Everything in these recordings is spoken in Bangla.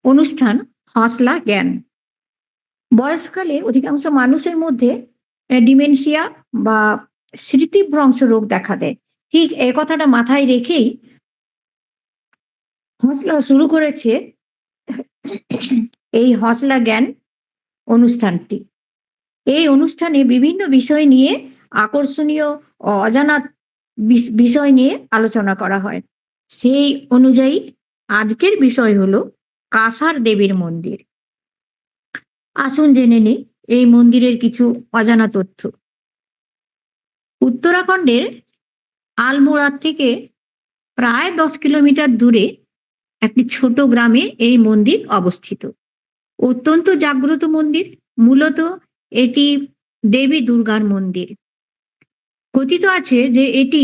অনুষ্ঠান হসলা জ্ঞান। বয়সকালে অধিকাংশ মানুষের মধ্যে ডিমেনশিয়া বা স্মৃতিভ্রংশ রোগ দেখা দেয়। ঠিক এই কথাটা মাথায় রেখেই হসলা শুরু করেছে এই হসলা জ্ঞান অনুষ্ঠানটি। এই অনুষ্ঠানে বিভিন্ন বিষয় নিয়ে আকর্ষণীয় ও অজানা বিষয় নিয়ে আলোচনা করা হয়। সেই অনুযায়ী আজকের বিষয় হলো কাসার দেবীর মন্দির। আসুন জেনে নিই এই মন্দিরের কিছু অজানা তথ্য। উত্তরাখণ্ডের আলমোড়ার থেকে প্রায় 10 কিলোমিটার দূরে একটি ছোট গ্রামে এই মন্দির অবস্থিত। অত্যন্ত জাগ্রত মন্দির। মূলত এটি দেবী দুর্গার মন্দির। কথিত আছে যে এটি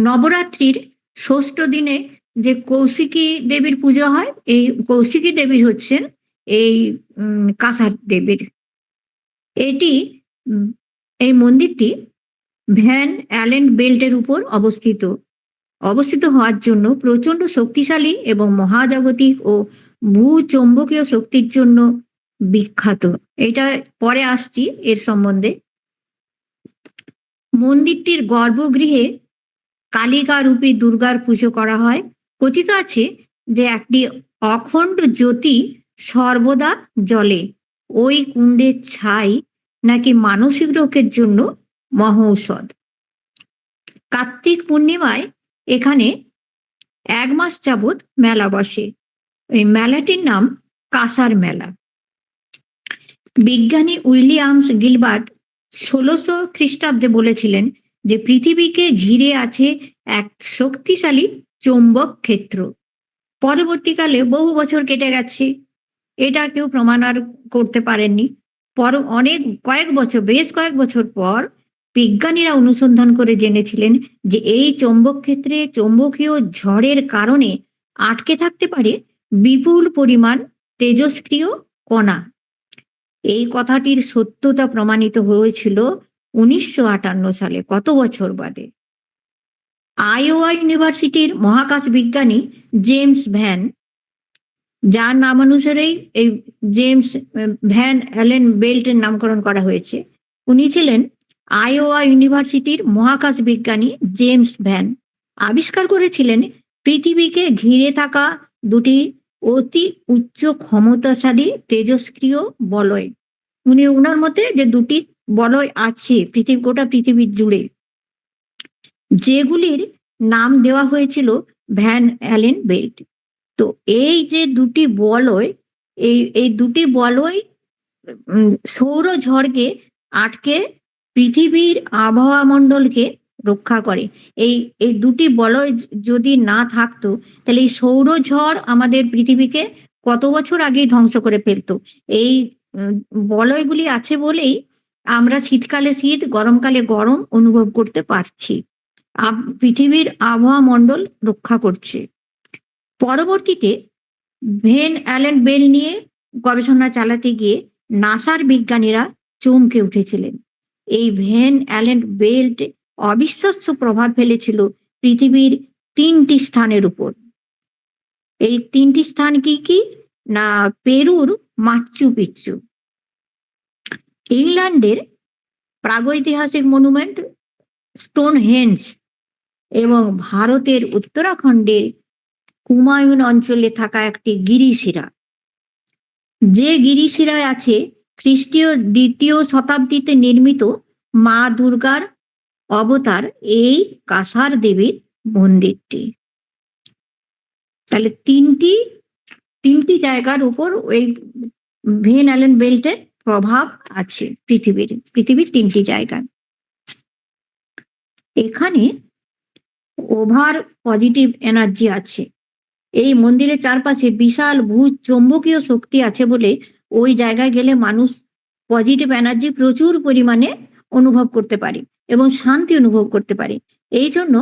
নবরাত্রির ষষ্ঠ দিনে যে কৌশিকী দেবীর পুজো হয়, এই কৌশিকী দেবীর হচ্ছেন এই কাসার দেবীর। এটি এই মন্দিরটি ভ্যান অ্যালেন বেল্টের উপর অবস্থিত হওয়ার জন্য প্রচন্ড শক্তিশালী এবং মহাজাগতিক ও ভূচৌম্বকীয় শক্তির জন্য বিখ্যাত। এটা পরে আসছি এর সম্বন্ধে। মন্দিরটির গর্ভগৃহে কালিকা রূপী দুর্গার পুজো করা হয়। কথিত আছে যে একটি অখণ্ড জ্যোতি সর্বদা জ্বলে। ওই কুণ্ডের ছাই নাকি মানসিক রোগের জন্য মহৌষধ। কার্তিক পূর্ণিমায় এখানে 1 মাস যাবৎ মেলা বসে। এই মেলাটির নাম কাসার মেলা। বিজ্ঞানী উইলিয়ামস গিলবার্ট 1600 খ্রিস্টাব্দে বলেছিলেন যে পৃথিবীকে ঘিরে আছে এক শক্তিশালী চৌম্বক ক্ষেত্র। পরবর্তীকালে বহু বছর কেটে গেছে, এটা কেউ প্রমাণ আর করতে পারেননি। বেশ কয়েক বছর পর বিজ্ঞানীরা অনুসন্ধান করে জেনেছিলেন যে এই চৌম্বক ক্ষেত্রে চৌম্বকীয় ঝড়ের কারণে আটকে থাকতে পারে বিপুল পরিমাণ তেজস্ক্রিয় কণা। এই কথাটির সত্যতা প্রমাণিত হয়েছিল 1958 সালে, কত বছর বাদে। আইওয়া ইউনিভার্সিটির মহাকাশ বিজ্ঞানী জেমস ভ্যান, যার নামানুসারেই এই জেমস ভ্যান অ্যালেন বেল্টের নামকরণ করা হয়েছে, উনি ছিলেন আইওয়া ইউনিভার্সিটির মহাকাশ বিজ্ঞানী জেমস ভ্যান। আবিষ্কার করেছিলেন পৃথিবীকে ঘিরে থাকা দুটি অতি উচ্চ ক্ষমতাশালী তেজস্ক্রিয় বলয়। ওনার মতে যে দুটি বলয় আছে গোটা পৃথিবীর জুড়ে, যেগুলির নাম দেওয়া হয়েছিল ভ্যান অ্যালেন বেল্ট। তো এই যে দুটি বলয়, এই দুটি বলয় সৌরঝড়কে আটকে পৃথিবীর আবহাওয়া মণ্ডলকে রক্ষা করে। এই দুটি বলয় যদি না থাকতো তাহলে এই সৌরঝড় আমাদের পৃথিবীকে কত বছর আগেই ধ্বংস করে ফেলতো। এই বলয়গুলি আছে বলেই আমরা শীতকালে শীত, গরমকালে গরম অনুভব করতে পারছি। পৃথিবীর আবহাওয়া মণ্ডল রক্ষা করছে। পরবর্তীতে ভেন অ্যালেন বেল নিয়ে গবেষণা চালাতে গিয়ে নাসার বিজ্ঞানীরা চমকে উঠেছিলেন। এই ভেন অ্যালেন বেল্ট অবিশ্বাস্য প্রভাব ফেলেছিল পৃথিবীর 3টি স্থানের উপর। এই 3টি স্থান কি কি না, পেরুর মাচু পিচ্চু, ইংল্যান্ডের প্রাগৈতিহাসিক মনুমেন্ট স্টোনহেঞ্জ এবং ভারতের উত্তরাখণ্ডের কুমায়ুন অঞ্চলে থাকা একটি গিরিশিরা। যে গিরিশিরায় আছে খ্রিস্টীয় 2য় শতাব্দীতে নির্মিত মা দুর্গার অবতার এই কাসার দেবীর মন্দিরটি। তাহলে তিনটি জায়গার উপর ওই ভেন অ্যালেন বেল্টের প্রভাব আছে পৃথিবীর 3টি জায়গায়। এখানে ওভার পজিটিভ এনার্জি আছে। এই মন্দিরের চারপাশে বিশাল ভূচৌম্বকীয় শক্তি আছে বলে ওই জায়গায় গেলে মানুষ পজিটিভ এনার্জি প্রচুর পরিমাণে অনুভব করতে পারে এবং শান্তি অনুভব করতে পারে। এই জন্য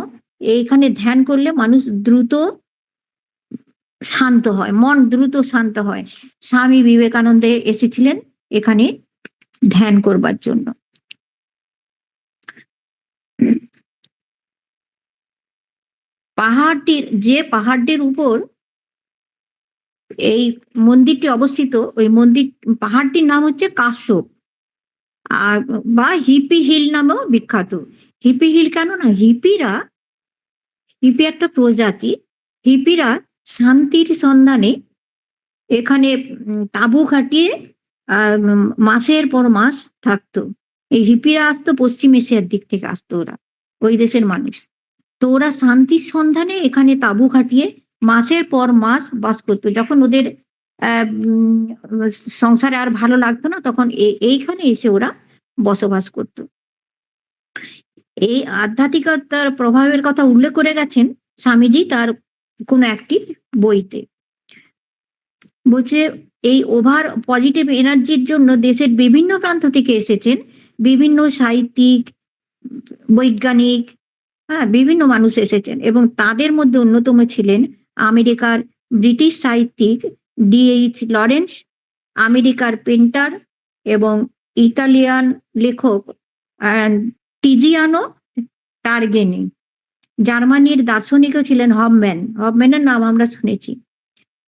এইখানে ধ্যান করলে মানুষ দ্রুত শান্ত হয়, মন দ্রুত শান্ত হয়। স্বামী বিবেকানন্দ এসেছিলেন এখানে ধ্যান করবার জন্য। পাহাড়টির উপর এই মন্দিরটি অবস্থিত, ওই পাহাড়টির নাম হচ্ছে কাশ্যপ, আর বা হিপি হিল নামেও বিখ্যাত। হিপি হিল কেন না, হিপি একটা প্রজাতি। হিপিরা শান্তির সন্ধানে এখানে তাঁবু খাটিয়ে মাসের পর মাস থাকতো। এই হিপিরা আসতো পশ্চিম এশিয়ার দিক থেকে, আসতো ওরা, ওই দেশের মানুষ। তো ওরা শান্তির সন্ধানে এখানে তাঁবু খাটিয়ে মাসের পর মাস বাস করতো। যখন ওদের সংসারে আর ভালো লাগতো না, তখন এইখানে এসে ওরা বসবাস করত। এই আধ্যাত্মিকতার প্রভাবের কথা উল্লেখ করে গেছেন স্বামীজি তার কোনো একটি বইতে। বলছে এই ওভার পজিটিভ এনার্জির জন্য দেশের বিভিন্ন প্রান্ত থেকে এসেছেন বিভিন্ন সাহিত্যিক, বৈজ্ঞানিক, হ্যাঁ, বিভিন্ন মানুষ এসেছেন, এবং তাদের মধ্যে অন্যতম ছিলেন আমেরিকার ব্রিটিশ সাহিত্যিক D.H. লরেন্স, আমেরিকার পেন্টার এবং ইতালিয়ান লেখক টিজিয়ানো টারগেনি। জার্মানির দার্শনিকও ছিলেন হবম্যানের নাম আমরা শুনেছি।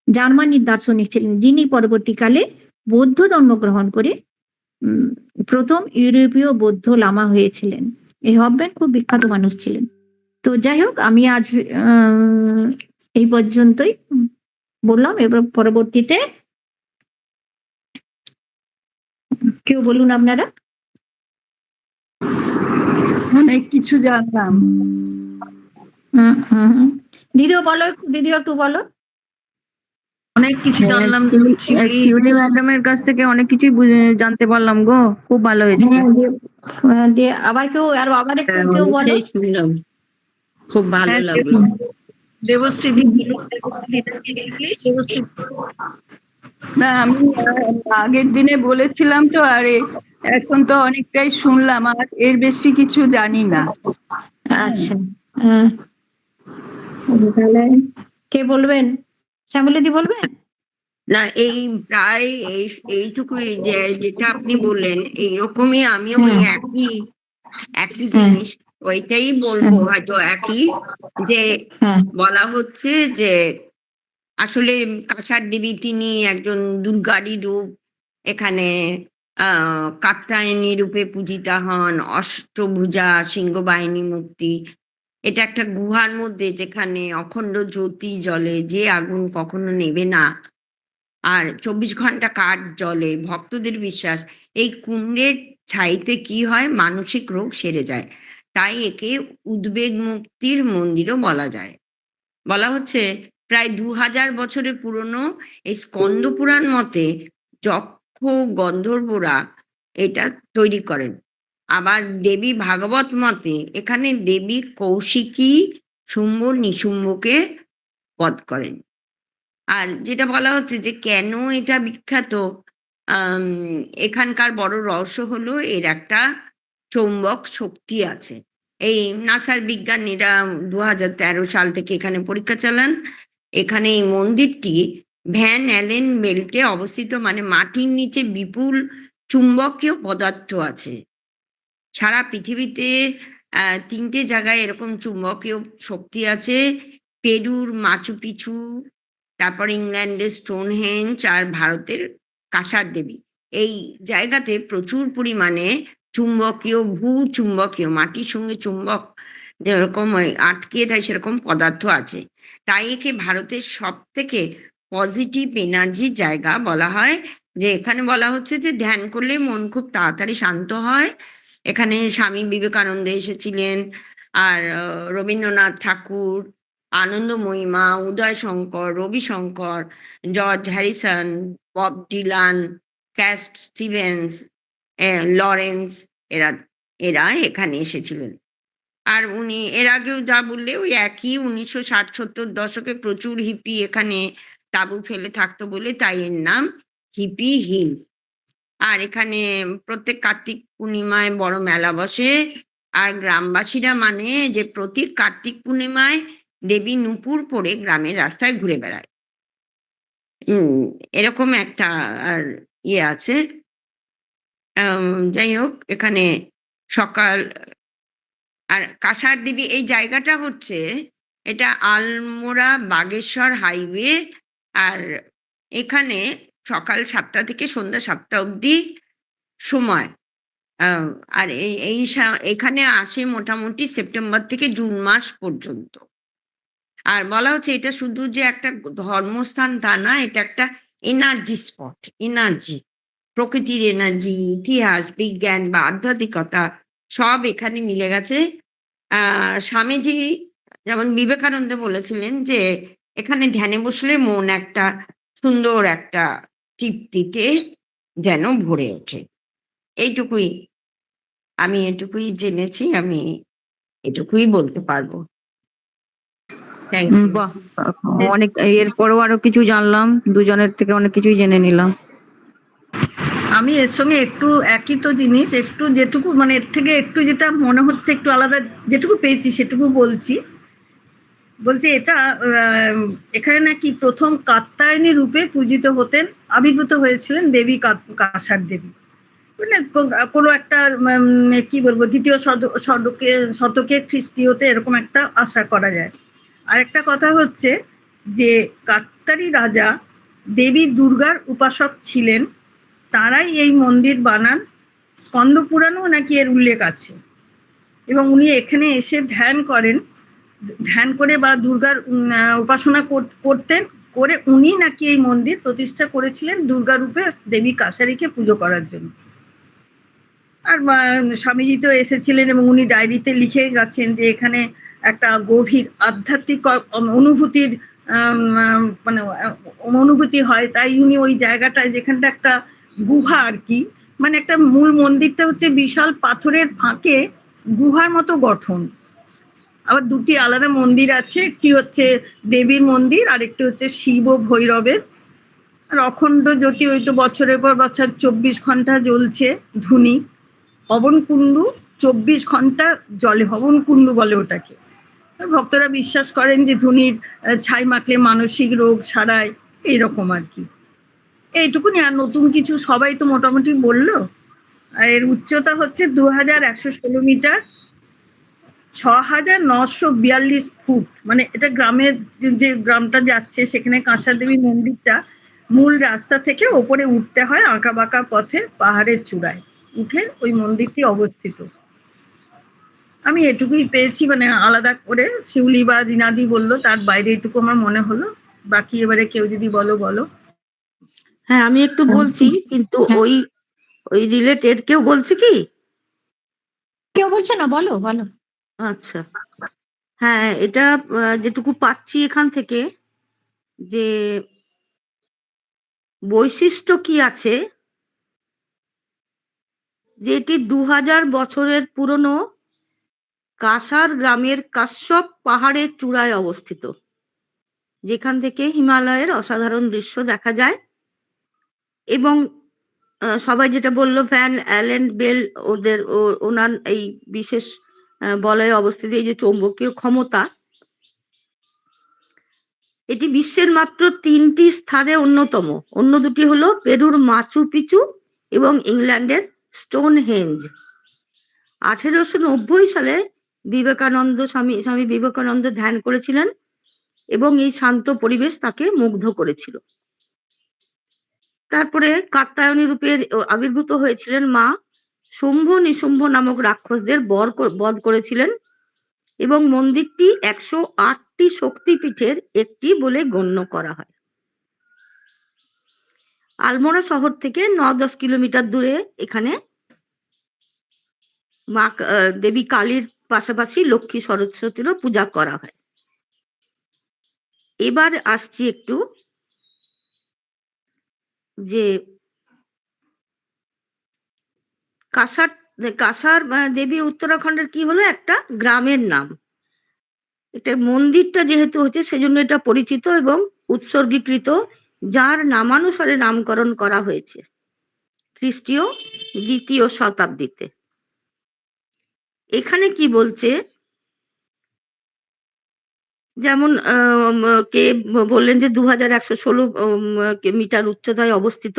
জার্মানির দার্শনিক ছিলেন, যিনি পরবর্তীকালে বৌদ্ধ ধর্ম গ্রহণ করে প্রথম ইউরোপীয় বৌদ্ধ লামা হয়েছিলেন। এই হবম্যান খুব বিখ্যাত মানুষ ছিলেন। তো যাই হোক, আমি আজ এই পর্যন্তই বললাম। এবার পরবর্তীতে কেউ বলুন আপনারা। অনেক কিছু জানলাম। দিদিও বলো, দিদিও একটু বলো। অনেক কিছু জানলাম, শিউলি ম্যাডামের কাছ থেকে অনেক কিছুই জানতে পারলাম গো, খুব ভালো হয়েছে। দিয়ে আবার কেউ কেউ বলো। শুনলাম, খুব ভালো লাগলো। দেবশ্রী দিদি, না আমি আগের দিনে বলেছিলাম তো, আরে এখন তো অনেকটাই শুনলাম, আর এর বেশি কিছু জানি না। আচ্ছা, তাহলে কে বলবেন? শ্যামলীদি বলবেন? না, এই প্রায় এইটুকুই, যেটা আপনি বললেন এইরকমই আমি ওই একই জিনিস ওইটাই বলবো, হয়তো একই, যে বলা হচ্ছে যে আসলে কাছাড় দেবী তিনি একজন দুর্গারই রূপ, এখানে কাত্যায়নী রূপে পূজিতা হন, অষ্টভুজা সিংহবাহিনী মূর্তি। এটা একটা গুহার মধ্যে, যেখানে অখণ্ড জ্যোতি জ্বলে, যে আগুন কখনো নেবে না, আর 24 ঘন্টা কাঠ জ্বলে। ভক্তদের বিশ্বাস এই কুণ্ডের ছাইতে কি হয়, মানসিক রোগ সেরে যায়। তাই একে উদ্বেগ মুক্তির মন্দিরও বলা যায়। বলা হচ্ছে প্রায় 2000 বছরের পুরনো এই স্কন্দ পুরাণ মতে যক্ষ গন্ধর্বরা এটা তৈরি করেন। আবার দেবী ভাগবত মতে এখানে দেবী কৌশিকী শুম্ভ নিশুম্ভকে বধ করেন। আর যেটা বলা হচ্ছে যে কেন এটা বিখ্যাত, এখানকার বড় রহস্য হলো এর একটা চৌম্বক শক্তি আছে। এই নাসার বিজ্ঞানীরা 2013 সাল থেকে এখানে পরীক্ষা চালান। এখানে এই মন্দিরটি ভ্যান অ্যালেন বেল্টে অবস্থিত, মানে মাটির নিচে বিপুল চুম্বকীয় পদার্থ আছে। সারা পৃথিবীতে 3টে জায়গায় এরকম চুম্বকীয় শক্তি আছে: পেরুর মাচু পিছু, তারপর ইংল্যান্ডের স্টোনহেঞ্জ, আর ভারতের কাসার দেবী। এই জায়গাতে প্রচুর পরিমাণে চুম্বকীয়, চুম্বকীয় মাটির সঙ্গে চুম্বক যেরকম আটকে থাকে সেরকম পদার্থ আছে। তাই একে ভারতের সব থেকে পজিটিভ এনার্জির জায়গা বলা হয়। যে এখানে বলা হচ্ছে যে ধ্যান করলে মন খুব তাড়াতাড়ি শান্ত হয়। এখানে স্বামী বিবেকানন্দ এসেছিলেন, আর Rabindranath Thakur, Anandamayi Ma, Uday Shankar, Ravi Shankar, George Harrison, Bob Dylan, Cat Stevens, Lawrence, এরা এখানে এসেছিলেন। আর উনি এর আগেও যা বললে ওই একই, 1960-70 দশকে প্রচুর হিপি এখানে তাঁবু ফেলে থাকতো বলে তাই এর নাম হিপি হিল। আর এখানে প্রত্যেক কার্তিক পূর্ণিমায় বড় মেলা বসে, আর গ্রামবাসীরা মানে যে প্রতি কার্তিক পূর্ণিমায় দেবী নূপুর পরে গ্রামের রাস্তায় ঘুরে বেড়ায়। এরকম একটা আর আছে। যাই হোক, এখানে সকাল, আর কাসার দেবী এই জায়গাটা হচ্ছে এটা আলমোড়া বাগেশ্বর হাইওয়ে। আর এখানে সকাল 7টা থেকে সন্ধ্যা 7টা অবধি সময়। আর এখানে আসে মোটামুটি সেপ্টেম্বর থেকে জুন মাস পর্যন্ত। আর বলা হচ্ছে এটা শুধু যে একটা ধর্মস্থান তা না, এটা একটা এনার্জি স্পট। এনার্জি, প্রকৃতির এনার্জি, ইতিহাস, বিজ্ঞান বা আধ্যাত্মিকতা সব এখানে মিলে গেছে। স্বামীজি যেমন বিবেকানন্দ বলেছিলেন যে এখানে ধ্যানে বসলে মন একটা সুন্দর একটা তৃপ্তিতে যেন ভরে ওঠে। এইটুকুই, আমি এটুকুই জেনেছি, আমি এটুকুই বলতে পারবো। Thank you. বাহ, অনেক, এরপরেও আরো কিছু জানলাম, দুজনের থেকে অনেক কিছুই জেনে নিলাম। আমি এর সঙ্গে একটু একই তো জিনিস, একটু যেটুকু মানে এর থেকে একটু যেটা মনে হচ্ছে একটু আলাদা, যেটুকু পেয়েছি সেটুকু বলছি। বলছে এটা এখানে নাকি প্রথম কাত্যায়নী রূপে পূজিত হতেন, আবির্ভূত হয়েছিলেন দেবী কাঁসার দেবী। মানে কোনো একটা কি বলবো, দ্বিতীয় শতকে খ্রিস্টীয়তে এরকম একটা আশা করা যায়। আর একটা কথা হচ্ছে যে কাত্যারি রাজা দেবী দুর্গার উপাসক ছিলেন, তারাই এই মন্দির বানান। স্কন্দ পুরাণেও নাকি এর উল্লেখ আছে। এবং উনি এখানে এসে ধ্যান করেন, ধ্যান করে বা দুর্গার উপাসনা করতেন, করে উনি নাকি এই মন্দির প্রতিষ্ঠা করেছিলেন দুর্গা রূপে দেবী কাঁসারিকে পুজো করার জন্য। আর স্বামীজি তো এসেছিলেন এবং উনি ডায়েরিতে লিখে গেছেন যে এখানে একটা গভীর আধ্যাত্মিক অনুভূতির মানে অনুভূতি হয়। তাই উনি ওই জায়গাটায়, যেখানটা একটা গুহা আর কি, মানে একটা মূল মন্দিরটা হচ্ছে বিশাল পাথরের ফাঁকে গুহার মতো গঠন। আবার দুটি আলাদা মন্দির আছে, একটি হচ্ছে দেবীর মন্দির আর একটি হচ্ছে শিব ও ভৈরবের। আর অখণ্ড জ্যোতি ওই তো বছরের পর বছর 24 ঘন্টা জ্বলছে ধুনি। হবনকুণ্ডু 24 ঘন্টা জলে, হবনকুণ্ডু বলে ওটাকে। ভক্তরা বিশ্বাস করেন যে ধুনির ছাই মাখলে মানসিক রোগ সারায়, এইরকম আর কি। এইটুকুনি, আর নতুন কিছু সবাই তো মোটামুটি বললো। আর এর উচ্চতা হচ্ছে 2116 মিটার, 6942 ফুট। মানে এটা গ্রামের, যে গ্রামটা যাচ্ছে সেখানে কাঁসার দেবী মন্দিরটা মূল রাস্তা থেকে ওপরে উঠতে হয় আঁকা বাঁকা পথে, পাহাড়ের চূড়ায় উঠে ওই মন্দিরটি অবস্থিত। আমি এটুকুই পেয়েছি, মানে আলাদা করে শিউলি বা রিনাদি বললো, তার বাইরে এটুকু আমার মনে হলো। বাকি এবারে কেউ যদি বলো বলো। হ্যাঁ, আমি একটু বলছি, কিন্তু ওই ওই রিলেটেড কেউ বলছে কি? কেউ বলছে না, বলো বলো। আচ্ছা, হ্যাঁ, এটা যেটুকু পাচ্ছি এখান থেকে, যে বৈশিষ্ট্য কি আছে, যে এটি 2000 বছরের পুরনো কাসার গ্রামের কাশ্যপ পাহাড়ের চূড়ায় অবস্থিত, যেখান থেকে হিমালয়ের অসাধারণ দৃশ্য দেখা যায়। এবং সবাই যেটা বললো, ভ্যান অ্যালেন বেল ওনার এই বিশেষ বলয়ে অবস্থিত এই যে চৌম্বকীয় ক্ষমতা, এটি বিশ্বের মাত্র 3টি স্থানে অন্যতম। অন্য দুটি হলো পেরুর মাচু পিচু এবং ইংল্যান্ডের স্টোনহেঞ্জ। 1890 সালে স্বামী বিবেকানন্দ ধ্যান করেছিলেন এবং এই শান্ত পরিবেশ তাকে মুগ্ধ করেছিল। তারপরে কাত্যায়নী রূপে আবির্ভূত হয়েছিলেন মা। শুম্ভ নিশুম্ভ নামক রাক্ষসদের বধ করেছিলেন এবং মন্দিরটি 108টি শক্তিপীঠের একটি বলে গণ্য করা হয়। আলমোড়া শহর থেকে 9-10 কিলোমিটার দূরে এখানে মা দেবী কালীর পাশাপাশি লক্ষ্মী সরস্বতীরও পূজা করা হয়। এবার আসছি একটু যে কাসার দেবী উত্তরাখণ্ডের কি হলো একটা গ্রামের নাম। এটা মন্দিরটা যেহেতু হচ্ছে সেজন্য এটা পরিচিত এবং উৎসর্গীকৃত, যার নামানুসারে নামকরণ করা হয়েছে খ্রিস্টীয় 2য় শতাব্দীতে। এখানে কি বলছে, যেমন কে বললেন যে 2116 মিটার উচ্চতায় অবস্থিত।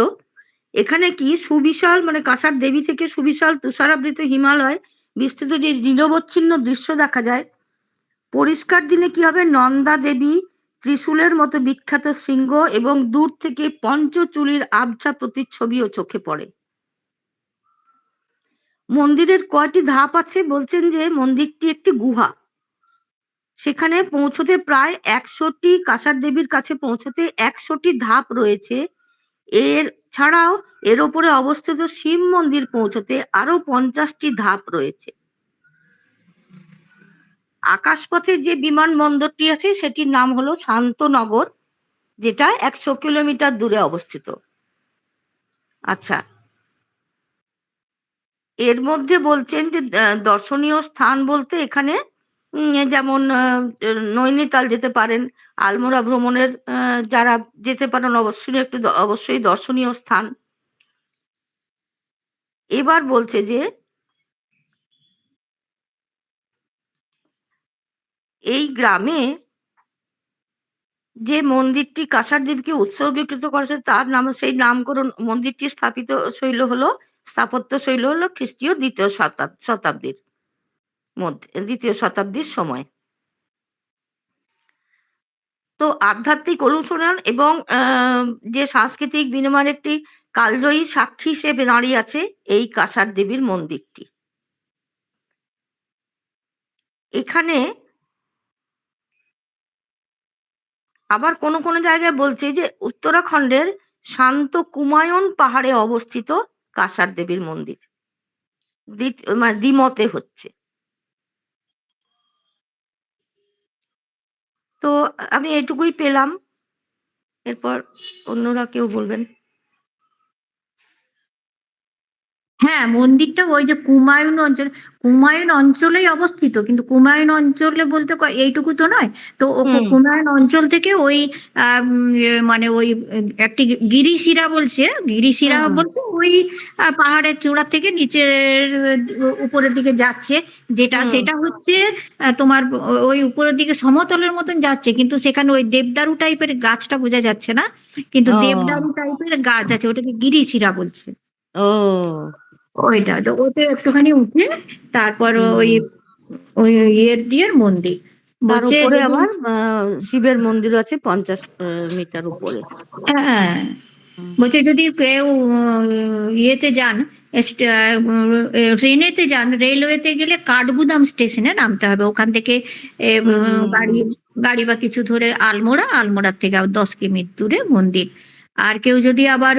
এখানে কি সুবিশাল, মানে কাসার দেবী থেকে সুবিশাল তুষারাবৃত হিমালয় বিস্তৃত যে নিরবচ্ছিন্ন দৃশ্য দেখা যায়, পরিষ্কার দিনে কি হবে, নন্দা দেবী ত্রিশূলের মতো বিখ্যাত শৃঙ্গ এবং দূর থেকে পঞ্চচূড়ির আবছা প্রতিচ্ছবিও চোখে পড়ে। মন্দিরের কয়টি ধাপ আছে বলছেন যে মন্দিরটি একটি গুহা, সেখানে পৌঁছতে প্রায় 100টি, কাঁসার দেবীর কাছে পৌঁছতে 100টি ধাপ রয়েছে। এর ছাড়াও এর ওপরে অবস্থিত শিব মন্দির পৌঁছতে আরো 50টি ধাপ রয়েছে। আকাশপথে যে বিমানবন্দরটি আছে সেটির নাম হলো শান্তনগর, যেটা 100 কিলোমিটার দূরে অবস্থিত। আচ্ছা, এর মধ্যে বলছেন যে দর্শনীয় স্থান বলতে এখানে যেমন নৈনিতাল যেতে পারেন, আলমোড়া ভ্রমণের যারা যেতে পারেন অবশ্যই দর্শনীয় স্থান। এবার বলছে যে এই গ্রামে যে মন্দিরটি কাঁসার দেবীকে উৎসর্গীকৃত করেছে তার নাম, সেই নামকরণ মন্দিরটি স্থাপত্য শৈল হলো খ্রিস্টীয় শতাব্দীর মধ্যে, 2য় শতাব্দীর সময়। তো আধ্যাত্মিক অনুশীলন এবং যে সাংস্কৃতিক বিনিময়ের একটি কালজয়ী সাক্ষী হিসেবে দাঁড়িয়ে আছে এই কাঁসার দেবীর মন্দিরটি। এখানে আবার কোনো কোনো জায়গায় বলছে যে উত্তরাখণ্ডের শান্ত কুমায়ুন পাহাড়ে অবস্থিত কাঁসার দেবীর মন্দির, মানে দ্বিমতে হচ্ছে। তো আমি এটুকুই পেলাম, এরপর অন্যরা কেউ বলবেন। হ্যাঁ, মন্দিরটা ওই যে কুমায়ুন অঞ্চলেই অবস্থিত, কিন্তু কুমায়ুন অঞ্চলে বলতে এইটুকু তো নয়। তো কুমায়ুন অঞ্চল থেকে ওই মানে ওই একটি গিরিশিরা বলতে ওই পাহাড়ের চূড়া থেকে নিচের উপরের দিকে যাচ্ছে, সেটা হচ্ছে তোমার ওই উপরের দিকে সমতলের মতন যাচ্ছে, কিন্তু সেখানে ওই দেবদারু টাইপের গাছটা বোঝা যাচ্ছে না, কিন্তু দেবদারু টাইপের গাছ আছে, ওটাকে গিরিশিরা বলছে। ওইটা তো ওতে একটুখানি উঠে তারপর ওই ওই ইয়ের মন্দির তার বলছে। উপরে আবার শিবের মন্দির আছে 50 মিটার উপরে। হ্যাঁ, বলছে যদি কেউ ইয়েতে যান, ট্রেনেতে যান, রেলওয়েতে গেলে কাঠগুদাম স্টেশনে নামতে হবে, ওখান থেকে গাড়ি বা কিছু ধরে আলমোড়ার থেকে আবার 10 কিমি দূরে মন্দির। আর কেউ যদি আবার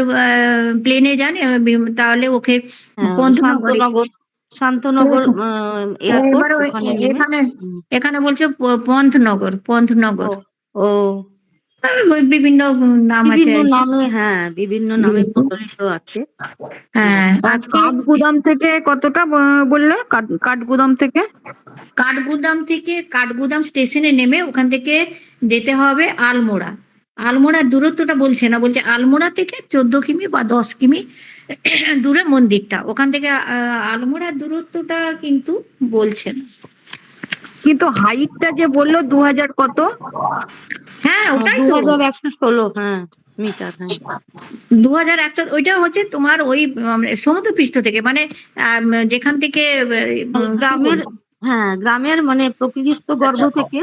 প্লেনে যান তাহলে ওকে শান্তনগর এয়ারপোর্ট, এখানে বলছে পন্থনগর। ও বিভিন্ন নাম আছে, বিভিন্ন নামে প্রচলিত আছে। হ্যাঁ। কাঠগুদাম থেকে কতটা বললে? কাঠগুদাম স্টেশনে নেমে ওখান থেকে যেতে হবে আলমোড়ার দূরত্বটা বলছে না, বলছে আলমোড়া থেকে 14 কিমি বা 10 কিমি দূরে মন্দিরটা, ওখান থেকে আলমোড়ার দূরত্বটা কিন্তু বলছে না। কিন্তু হাইটটা যে বললো 2000 কত? হ্যাঁ, ওটাই তো 2116 মিটার। 2100, ওইটা হচ্ছে তোমার ওই সমুদ্রপৃষ্ঠ থেকে, মানে যেখান থেকে গ্রামের মানে প্রকৃতিস্থ গর্ভ থেকে,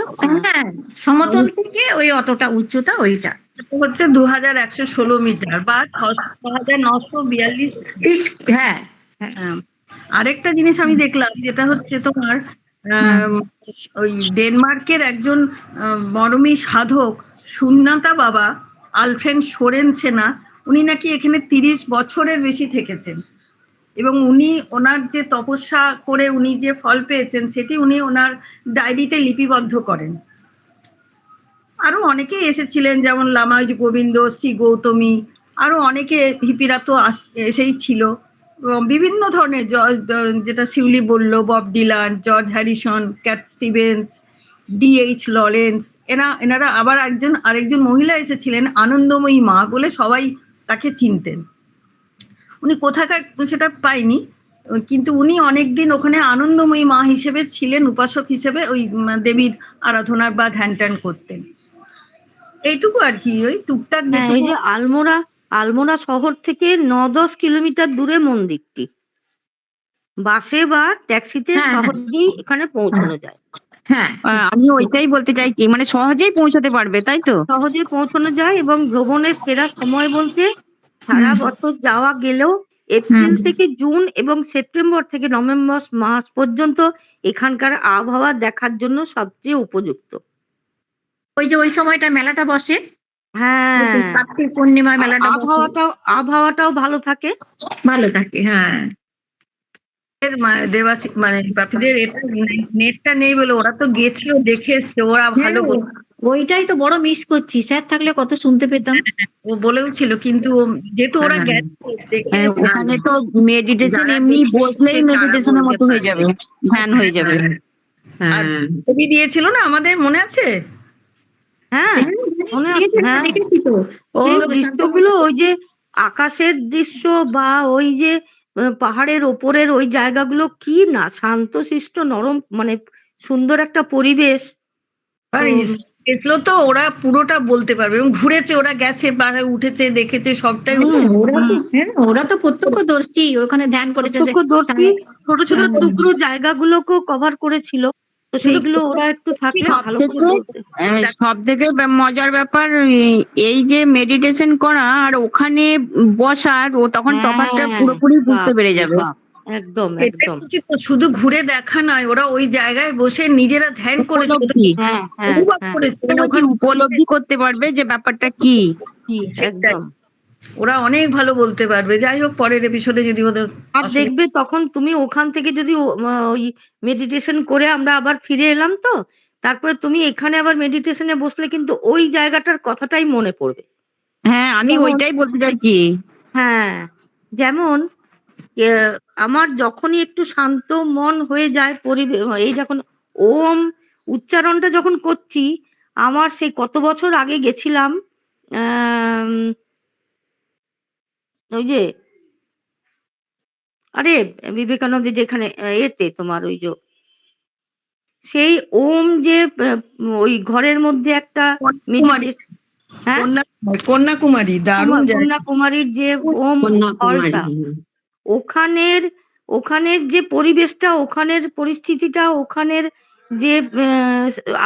সমতল থেকে ওই অতটা উচ্চতা, ওইটা হচ্ছে 2116 মিটার বা 6942। হ্যাঁ। আরেকটা জিনিস আমি দেখলাম, যেটা হচ্ছে তোমার ওই ডেনমার্কের একজন মরমী সাধক সুন্নাতা বাবা আলফ্রেড সোরেনসেনা, উনি নাকি এখানে 30 বছরের বেশি থেকেছেন, এবং উনি ওনার যে তপস্যা করে উনি যে ফল পেয়েছেন সেটি উনি ওনার ডায়েরিতে লিপিবদ্ধ করেন। আরো অনেকে এসেছিলেন, যেমন লামাজ গোবিন্দ, শ্রী গৌতমী, আরো অনেকে হিপিরা তো এসেই ছিল, বিভিন্ন ধরনের, যেটা শিউলি বলল, Bob Dylan, George Harrison, cat Stevens, DH Lawrence, এনারা আবার আরেকজন মহিলা এসেছিলেন আনন্দময়ী মা বলে, সবাই তাকে চিনতেন। উনি কোথাকার সেটা পাইনি, কিন্তু উনি অনেকদিন ওখানে আনন্দময়ী মা হিসেবে ছিলেন, উপাসক হিসেবে ওই দেবীর আরাধনার বা ধ্যান ট্যান করতেন। এইটুকু আর কি, ওই টুকটাক। এই যে আলমোড়া শহর থেকে 9-10 কিলোমিটার দূরে মন্দিরটি, বাসে বা ট্যাক্সিতে সহজেই এখানে পৌঁছানো যায়। হ্যাঁ আমি ওইটাই বলতে চাইছি, মানে সহজেই পৌঁছাতে পারবে, তাই তো? সহজে পৌঁছানো যায় এবং ভ্রমণের সেরা সময় বলতে সারা হুম, বছর যাওয়া গেলেও হুম, এপ্রিল থেকে জুন এবং সেপ্টেম্বর থেকে নভেম্বর মাস পর্যন্ত এখানকার আবহাওয়া দেখার জন্য সবচেয়ে উপযুক্ত। ওই যে ওই সময়টা মেলাটা বসে, ওই তো হ্যাঁ, কার্তিক পূর্ণিমায় আর মেলাটা বসে, আবহাওয়াটাও ভালো থাকে। ভালো থাকে। হ্যাঁ, দেবাশী মানে বাপিদের এটা নেটটা নেই বলে ওরা তো গেছিল, দেখে এসছে, ওরা হ্যাঁ, ভালো বলে। ওইটাই তো বড় মিস করছি, স্যার থাকলে কত শুনতে পেতাম। ও বলেও ছিল, কিন্তু যেহেতু ওরা হ্যাঁ, গেছে দেখে হ্যাঁ, এসছে। ওখানে তো মেডিটেশন যারা এমনি দেখে বসলেই এসছে তারা মেডিটেশনের বলতে মতো হয়ে পারবে। যাবে, ধ্যান হয়ে যাবে। আর হ্যাঁ, ছবি দিয়েছিল না আমাদের, মনে আছে? হ্যাঁ, হ্যাঁ, মনে আছে, দেখেছি, হ্যাঁ। দেখেছি তো। ও সেই শান্তনু, দৃশ্যগুলো ওই যে আকাশের দৃশ্য বা ওই যে পাহাড়ের ওপরের ওই জায়গাগুলো কি না শান্তশিষ্ট নরম, মানে সুন্দর একটা পরিবেশ। আর তো গেছিল তো ওরা পুরোটা বলতে পারবে, এবং ঘুরেছে, ওরা গেছে, পাহাড়ে উঠেছে, দেখেছে, সবটাই হুম, হ্যাঁ, ওরা তো হুম, হ্যাঁ, ওরা তো প্রত্যক্ষদর্শী, ওখানে ধ্যান করেছে যে প্রত্যক্ষদর্শী, তাই- ছোট ছোট হ্যাঁ, টুকরো জায়গাগুলোকেও কভার করেছিল। তো শুধু সেইগুলো ওরা একটু থাকলে সব ভালো করে থেকে বলতে। সব থেকে মজার ব্যাপার এই যে মেডিটেশন করা আর ওখানে বসার, ও তখন তফাৎটা হ্যাঁ, পুরোপুরি বুঝতে পেরে বাপরে যাবে। বাপ, একদম সেটাই একদম। বলছি তো, শুধু ঘুরে দেখা নয়, ওরা ওই জায়গায় বসে নিজেরা ধ্যান করেছে, উপলব্ধি, হ্যাঁ হ্যাঁ অনুভব হ্যাঁ, করেছে, আমি মানে বলছি ওখানে উপলব্ধি করতে পারবে যে ব্যাপারটা কি। কি সেটাই। একদম। ওরা অনেক ভালো বলতে পারবে। যাই হোক, পরের এপিসোডে যদি ওদের আর অসুবিধা। দেখবে তখন তুমি ওখান থেকে যদি ওই মেডিটেশন করে আমরা আবার ফিরে এলাম, তো তারপরে তুমি এখানে আবার মেডিটেশনে বসলে কিন্তু ওই জায়গাটার কথাটাই মনে পড়বে। হ্যাঁ, আমি যেমন ওইটাই বলতে চাইছি। হ্যাঁ, যেমন এ, আমার যখনই একটু শান্ত মন হয়ে যায় পরিবেশ, এই যখন ওম উচ্চারণটা যখন করছি, আমার সেই কত বছর আগে গেছিলাম আম, ওই যে আরে বিবেকানন্দের যেখানে এতে তোমার ওই যে সেই ওম যে ওই ঘরের মধ্যে একটা কন্যাকুমারী, মেডিটেশন, হ্যাঁ, কন্যাকুমারী দারুণ জায়গা। কন্যাকুমারীর যে ওম কন্যাকুমারী। হলটা, ওখানের ওখানের যে পরিবেশটা, ওখানের পরিস্থিতিটা, ওখানের যে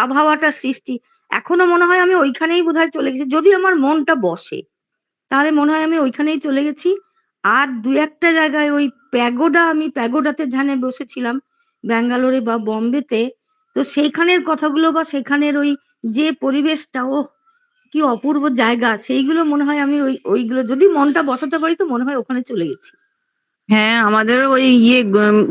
আবহাওয়াটা সৃষ্টি, এখনো মনে হয় আমি ওইখানেই বোধহয় চলে গেছি, যদি আমার মনটা বসে তাহলে মনে হয় আমি ওইখানেই চলে গেছি। আর দু একটা জায়গায় ওই আমি প্যাগোডাতে ধ্যানে বসেছিলাম ব্যাঙ্গালোরে বা বম্বেতে। তো সেইখানের কথাগুলো বা সেখানের ওই যে পরিবেশটা, ও কি অপূর্ব জায়গা, সেইগুলো মনে হয় আমি ওইগুলো যদি মনটা বসাতে পারি তো মনে হয় ওখানে চলে গেছি। হ্যাঁ, আমাদের ওই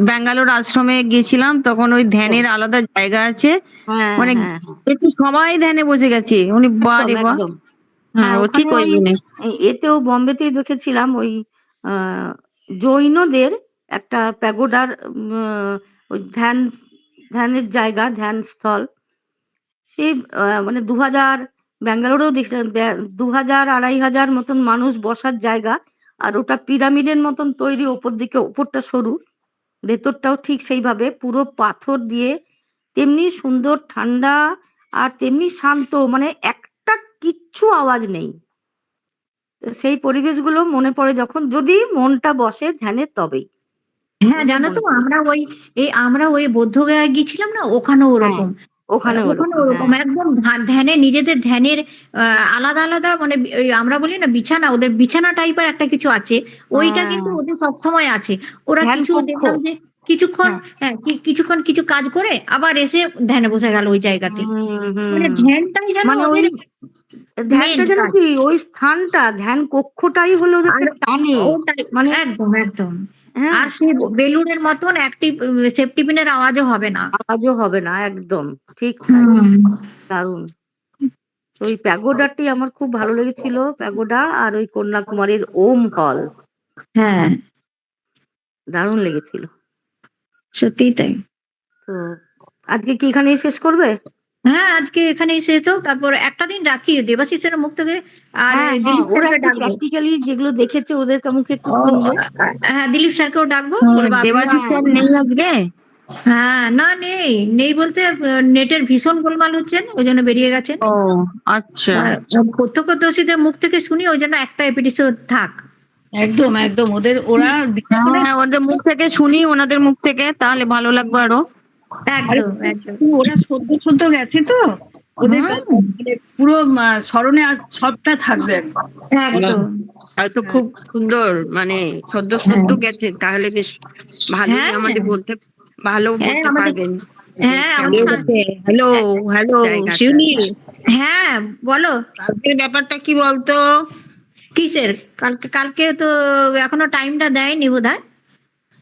ব্যাঙ্গালোর আশ্রমে গেছিলাম, তখন ওই ধ্যানের আলাদা জায়গা আছে, হ্যাঁ মানে হ্যাঁ হ্যাঁ, দেখছি সবাই ধ্যানে বসে গেছে, উনি একদম বারে বাহ। একদম। হ্যাঁ, হ্যাঁ, ও ঠিক ওখানে ওই ওই জিনিস। এতেও বম্বেতেই দেখেছিলাম ওই জৈনদের একটা প্যাগোডার ওই ধ্যানের জায়গা, ধ্যান স্থল। সেই মানে ২০০০, ব্যাঙ্গালোরেও দেখছিলাম ২০০০ ২৫০০ মতন মানুষ বসার জায়গা। আর ওটা পিরামিডের মতন তৈরি, ওপর দিকে ওপরটা সরু, ভেতরটাও ঠিক সেইভাবে পুরো পাথর দিয়ে, তেমনি সুন্দর ঠান্ডা আর তেমনি শান্ত, মানে একটা কিচ্ছু আওয়াজ নেই। তো সেই পরিবেশগুলো মনে পড়ে যখন, যদি মনটা বসে ধ্যানে তবেই। হ্যাঁ, তবে জানো তো মনে পড়ে। আমরা ওই বৌদ্ধগয়া গিয়েছিলাম না, ওখানেও হ্যাঁ, ওরকম। ওখানে ওখানে ওরকম, ওরকম হ্যাঁ। একদম ধ্যানে, নিজেদের ধ্যানের আলাদা আলাদা, মানে ওই আমরা বলি না বিছানা, ওদের বিছানা টাইপের একটা কিছু আছে। ওইটা কিন্তু হ্যাঁ, ওদের সবসময় আছে। ওরা ধ্যান কিছু কক্ষ। দেখলাম যে কিছুক্ষণ, হ্যাঁ। হ্যাঁ, কিছুক্ষণ কিছু কাজ করে আবার এসে ধ্যানে বসে গেল ওই জায়গাতে। হুম, মানে হুম। ধ্যানটাই যেন মানে ওই ওদের মেন ধ্যানটা যেন কাজ। কি ওই স্থানটা, ধ্যান কক্ষটাই হলো আর ওদেরকে টানে। ওটাই, মানে একদম একদম। হ্যাঁ, আর সে বেলুনের মতন অ্যাক্টিভ, সেফটি পিনের আওয়াজও হবে না। আওয়াজও হবে না, একদম ঠিক তাই। হুম, দারুণ। তো ওই প্যাগোডাটি আমার খুব ভালো লেগেছিল, প্যাগোডা আর ওই কন্যাকুমারীর ওম হল হ্যাঁ, দারুণ লেগেছিল। সত্যিই তাই। তো আজকে কি এখানেই শেষ করবে? হ্যাঁ, আজকে এখানেই শেষ হোক, তারপর একটা দিন রাখি দেবাশিসের মুখ থেকে, আর হ্যাঁ হ্যাঁ, দিলীপ ওরা স্যারকে একটু ডাকবো। প্র্যাকটিক্যালি যেগুলো দেখেছে ওদের মুখে একটু ও, শুনবো। হ্যাঁ, দিলীপ স্যারকেও ডাকবো, বলবো আপনি। দেবাশিস স্যার নেই আজকে? হ্যাঁ, না নেই, নেই বলতে নেটের ভীষণ গোলমাল হচ্ছেন, ওই জন্য বেরিয়ে গেছেন। ও আচ্ছা। প্রত্যক্ষদর্শীদের মুখ থেকে শুনি, ওই জন্য একটা এপিসোড থাক। একদম একদম, ওরা বিশেষ করে হ্যাঁ, ওদের মুখ থেকে শুনি, ওনাদের মুখ থেকে, তাহলে ভালো লাগবে আরো। একদম একদম ওরা সদ্য সদ্য গেছে তো, ওদের কাছে মানে পুরো স্মরণে সবটা থাকবে একদম। একদম হয়তো খুব সুন্দর, মানে সদ্য সদ্য গেছে, তাহলে বেশ ভালোই হ্যাঁ আমাদের বলতে, ভালো হ্যাঁ বলতে আমাদের পারবেন যে হ্যাঁ আমাদের কেমন হ্যালো হ্যালো জায়গাটা। শিউলি, হ্যাঁ বলো কালকের ব্যাপারটা কি বলতো? কিসের? কালকে কালকে তো এখনো টাইমটা দেয়নি বোধহয়।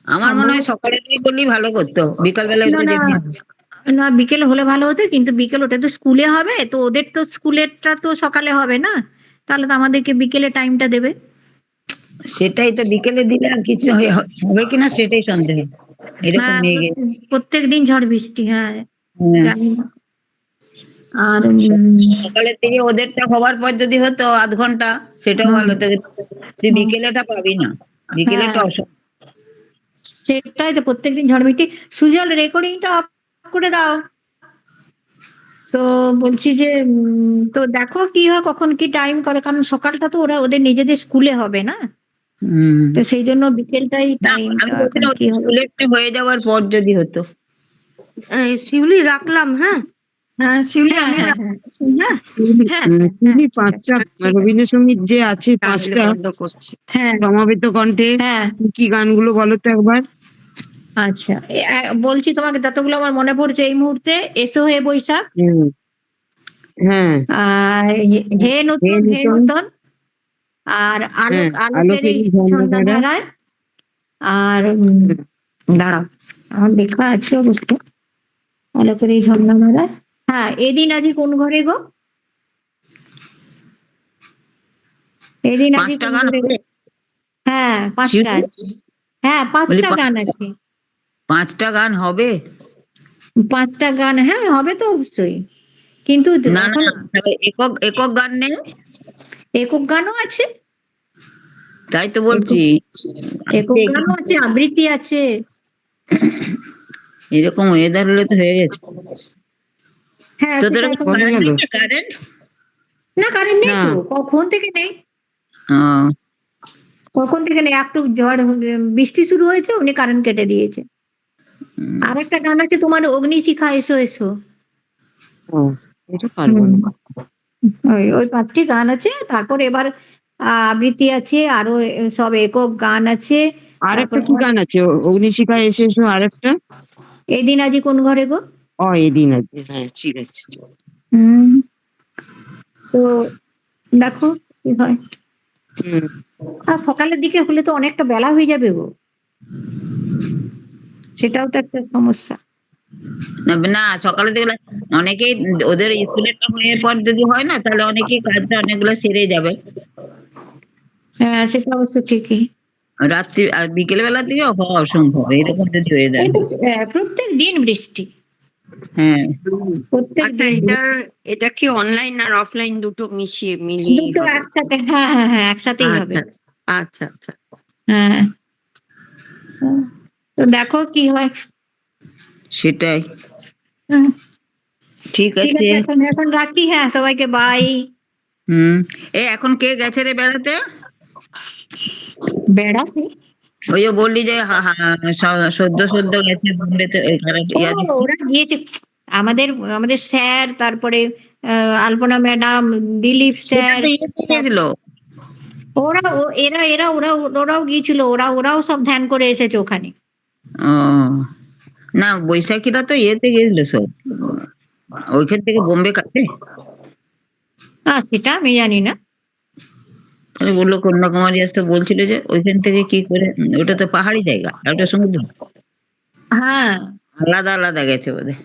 আমার মনে হয় সম্ভবত সকালে দিয়ে বললেই ভালো করতো, বিকালবেলা না ওদেরকে না যেতে হবে। না বিকেল হলে ভালো হতো, কিন্তু বিকেল ওটা তো স্কুলে হবে, তো ওদের তো স্কুলেরটা তো সকালে হবে না, তাহলে তো আমাদেরকে বিকেলে টাইমটা দেবে। সেটাই তো, বিকেলে দিলে আর কিছু হবে কিনা সেটাই সন্দেহ, এরকম হ্যাঁ মেঘে। প্রত্যেক দিন ঝড় বৃষ্টি, হ্যাঁ হ্যাঁ, জানি না। আর সকালের দিকে ওদেরটা হওয়ার পর যদি হতো আধ ঘন্টা, সেটাও হুম, ভালো তো। তুই হুম, বিকেলেটা পাবি না, বিকেলেটা হ্যাঁ সেটাই তো, প্রত্যেকদিন ঝড় বৃষ্টি। সুজল রেকর্ডিংটা অফ করে দাও। তো বলছি যে তো দেখো কি হয়, কখন কি টাইম করে, কারণ সকালটা তো ওরা ওদের নিজেদের স্কুলে হবে না, হুম। তো সেই জন্য বিকেলটাই না, আমি টাইমটা এখন বলছিলাম কি ওদের হবে। স্কুলেরটা হয়ে যাওয়ার পর যদি হতো। শিউলি রাখলাম, হ্যাঁ। হ্যাঁ শিউলি, হ্যাঁ আমি হ্যাঁ হ্যাঁ রাখছি, হ্যাঁ। হ্যাঁ হ্যাঁ হ্যাঁ শিউলি, ঠিক আছে, পাঁচটা ঠিক আছে। রবীন্দ্রসঙ্গীত যে আছে, তাহলে পাঁচটা বন্ধ করছি। হ্যাঁ সমাবেত কণ্ঠে হ্যাঁ কি কি গানগুলো বলো তো একবার। আচ্ছা বলছি তোমাকে যতগুলো আমার মনে পড়ছে এই মুহূর্তে: এসো হে বৈশাখ, হুম, হ্যাঁ, হে হে নতুন হে নূতন, নূতন, আর হ্যাঁ, আলোকের এই আলোকেরই ঝর্ণাধারা, সন্ধ্যাধারায়, আর দাঁড়াও আমার লেখা আছে অবশ্য, আলোকের এই ঝর্ণাধারায়, হ্যাঁ এদিন আজি কোন ঘরে গো, এদিন আজি পাঁচটা কোন গান ঘরে গো। হবে হ্যাঁ পাঁচটা শিউলি? আছে, হ্যাঁ বলি পাঁচটা গান আছে। পাঁচটা গান হবে? পাঁচটা গান হ্যাঁ হবে তো অবশ্যই, কিন্তু না এখন না, তাহলে একক একক গান নেই? একক গানও আছে, তাই তো একক বলছি। একক আছে, গানও কিন্তু আছে, আবৃত্তি আছে। এরকম ওয়েদার হলে তো হয়ে গেছে। হ্যাঁ তোদের সেটা ওখানে এখন বন্ধ কারেন্ট গেল? আছে, কারেন্ট? না কারেন্ট নেই না, তো, কখন থেকে নেই, ও, কখন থেকে নেই, একটু বৃষ্টি শুরু হয়েছে উনি কারেন্ট কেটে দিয়েছে। উম, আর একটা গান আছে তোমার, অগ্নিশিখা এসো এসো। ও, এটা পারবো হুম, না। ওই ওই পাঁচটি গান আছে, তারপর এবার আবৃত্তি আছে, আরো সব একক গান আছে। আর তারপর একটা কি গান আছে? অগ্নিশিখা এসে এসো, আর একটা? এদিন আজি কোন ঘরে গো। ও, এদিন আছে, হ্যাঁ ঠিক আছে। হুম, তো দেখো কি হয়। হুম, আর সকালের দিকে হলে তো অনেকটা বেলা হয়ে যাবে গো, সেটাও তো একটা সমস্যা। না না, সকালে দেখলে অনেকেই, ওদের স্কুলেরটা হয়ে পর যদি হয় না, তাহলে অনেকেই কাজটা অনেকগুলো সেরে যাবে। হ্যাঁ সেটা অবশ্য ঠিকই, রাত্রি আর বিকেল বেলার দিকে হওয়া অসম্ভব এরকম যদি ওয়েদার কিন্তু হয়। প্রত্যেক দিন বৃষ্টি, হ্যাঁ, প্রত্যেক আচ্ছা, দিন এটা কি অনলাইন আর অফলাইন দুটো মিলিয়েই দুটো হবে? একসাথে, হ্যাঁ হ্যাঁ হ্যাঁ একসাথেই হবে। আচ্ছা আচ্ছা আচ্ছা। হ্যাঁ তো দেখো কি হয়। সেটাই। হুম, ঠিক ঠিক আছে। আছে, এখন এখন রাখি, হ্যাঁ সবাইকে বাই। হুম। এখন কে গেছে রে বেড়াতে? বেড়াতে? ওই যে বললি যে সদ্য সদ্য গেছে বোম্বেতে, ওইখানে ও ইয়া দিতে। ওরা গিয়েছে, আমাদের আমাদের স্যার, তারপরে আলপনা ম্যাডাম, দিলীপ সেটা স্যার, তো ইয়েতে গেছিল। ওরা এরা এরা ওরা ওরাও গিয়েছিল, ওরাও সব ধ্যান করে এসেছে ওখানে। ও, না বৈশাখীরা তো ইয়েতে গেছিল সব, ওইখান থেকে বোম্বে কাছে। সেটা আমি জানি না। তাহলে বললো কন্যাকুমারী আসতে বলছিল, যে ওইখান থেকে কি করে, ওটা তো পাহাড়ি জায়গা আর ওটা সমুদ্র, হ্যাঁ আলাদা আলাদা গেছে বোধহয়।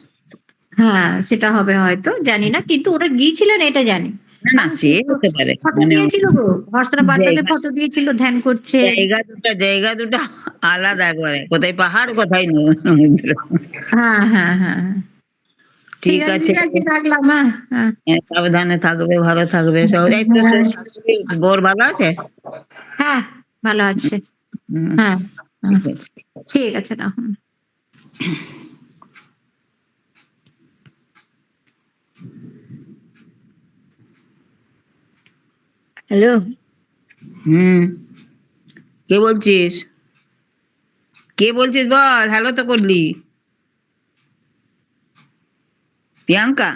হ্যাঁ সেটা হবে হয়তো, জানি না, কিন্তু ওরা গিয়েছিলেন এটা জানি। না না, কারণ সে হতে পারে, ফটো মানে দিয়েছিল গো, হর্ষরা বার্তাতে জায়গা ফটো দিয়েছিল ধ্যান করছে। জায়গা দুটা আলাদা একবারে, কোথায় পাহাড় কোথায় সমুদ্র। হ্যাঁ হ্যাঁ হ্যাঁ হ্যাঁ। ঠিক আছে। ঠিক আছে রাখলাম, হ্যাঁ হ্যাঁ হ্যাঁ, সাবধানে থাকবে, ভালো থাকবে সব। এই তো হ্যাঁ শাশুড়ি বোর ভালো আছে? হ্যাঁ ভালো আছে। হুম, হ্যাঁ হ্যাঁ, ঠিক আছে। ঠিক আছে না। হ্যালো, হুম, কে বলছিস? কে বলছিস বল, হ্যালো তো করলি। Priyanka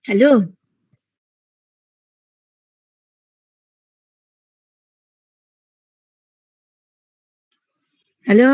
hello, hello.